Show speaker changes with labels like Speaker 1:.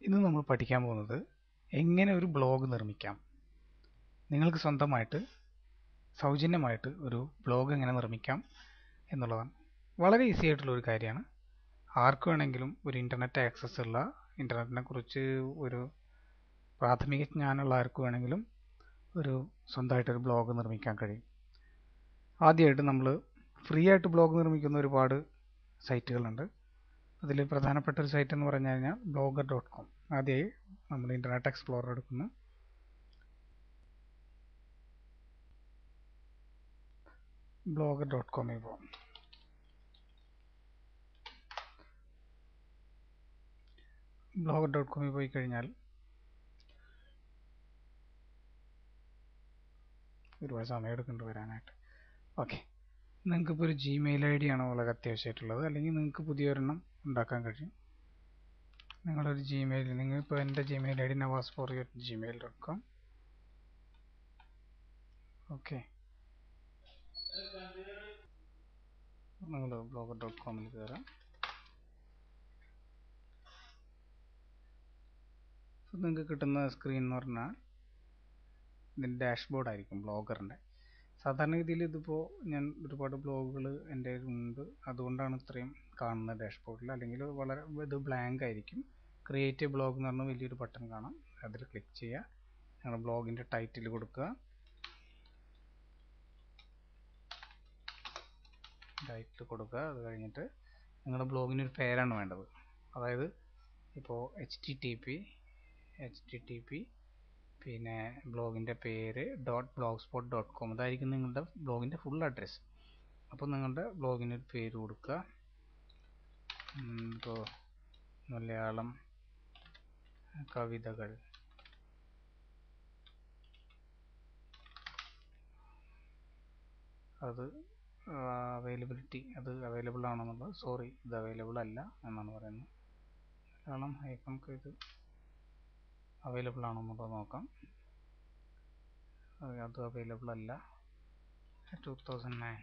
Speaker 1: ഇന്ന് നമ്മൾ പഠിക്കാൻ പോകുന്നത് എങ്ങനെ ഒരു ബ്ലോഗ് നിർമ്മിക്കാം. നിങ്ങൾക്ക് സ്വന്തമായിട്ട് സൗജന്യമായിട്ട് ഒരു ബ്ലോഗ് എങ്ങനെ നിർമ്മിക്കാം എന്നുള്ളതാണ്. വളരെ ഈസി ആയിട്ടുള്ള ഒരു കാര്യമാണ്. ആർക്ക് വേണമെങ്കിലും ഒരു ഇൻ്റർനെറ്റ് ആക്സസ് ഉള്ള, ഇൻ്റർനെറ്റിനെ കുറിച്ച് ഒരു പ്രാഥമിക ജ്ഞാനമുള്ള ആർക്ക് വേണമെങ്കിലും ഒരു സ്വന്തമായിട്ടൊരു ബ്ലോഗ് നിർമ്മിക്കാൻ കഴിയും. ആദ്യമായിട്ട് നമ്മൾ ഫ്രീ ആയിട്ട് ബ്ലോഗ് നിർമ്മിക്കുന്ന ഒരുപാട് സൈറ്റുകളുണ്ട്. അതിൽ പ്രധാനപ്പെട്ട ഒരു സൈറ്റ് എന്ന് പറഞ്ഞു കഴിഞ്ഞാൽ blogger.com. ആദ്യമായി നമ്മൾ ഇൻ്റർനെറ്റ് എക്സ്പ്ലോറർ എടുക്കുന്നു. blogger.com പോകാം. blogger.com പോയി കഴിഞ്ഞാൽ ഒരുപാട് സമയം എടുക്കുന്നുണ്ട് വരാനായിട്ട്. ഓക്കെ, നിങ്ങൾക്കിപ്പോൾ ഒരു ജിമെയിൽ ഐ ഡി ആണ് വളരെ അത്യാവശ്യമായിട്ടുള്ളത്, അല്ലെങ്കിൽ നിങ്ങൾക്ക് പുതിയൊരെണ്ണം ഉണ്ടാക്കാൻ കഴിയും. നിങ്ങളൊരു ജിമെയിൽ, നിങ്ങളിപ്പോൾ എൻ്റെ Gmail I D nawaz4@gmail.com. Okay, നിങ്ങൾ blogger.com കയറാം. നിങ്ങൾക്ക് കിട്ടുന്ന സ്ക്രീൻ എന്ന് പറഞ്ഞാൽ ഇതിൻ്റെ ഡാഷ്ബോർഡ് ആയിരിക്കും ബ്ലോഗറിൻ്റെ. സാധാരണഗതിയിൽ ഇതിപ്പോൾ ഞാൻ ഒരുപാട് ബ്ലോഗുകൾ എൻ്റെ ഉണ്ട്, അതുകൊണ്ടാണ് ഇത്രയും കാണുന്നത് ഡാഷ്ബോർഡിൽ. അല്ലെങ്കിൽ വളരെ ഇത് ബ്ലാങ്ക് ആയിരിക്കും. ക്രിയേറ്റ് ബ്ലോഗ് എന്ന് പറഞ്ഞ വലിയൊരു ബട്ടൺ കാണാം, അതിൽ ക്ലിക്ക് ചെയ്യുക. നിങ്ങളുടെ ബ്ലോഗിൻ്റെ ടൈറ്റിൽ കൊടുക്കുക. അത് കഴിഞ്ഞിട്ട് നിങ്ങളുടെ ബ്ലോഗിന് ഒരു പേരാണ് വേണ്ടത്. അതായത് ഇപ്പോൾ HTTP പിന്നെ ബ്ലോഗിൻ്റെ പേര് .blogspot.com, അതായിരിക്കും നിങ്ങളുടെ ബ്ലോഗിൻ്റെ ഫുൾ അഡ്രസ്സ്. അപ്പോൾ നിങ്ങളുടെ ബ്ലോഗിന് ഒരു പേര് കൊടുക്കുക. ഇപ്പോൾ മലയാളം കവിതകൾ, അത് അവൈലബിലിറ്റി, അത് അവൈലബിൾ ആണെന്നുള്ളത്, സോറി ഇത് അവൈലബിൾ അല്ല എന്നാണ് പറയുന്നത്. മലയാളം ഇത് അവൈലബിൾ ആണെന്നുള്ളത് നോക്കാം. അത് അവൈലബിൾ അല്ല. 2009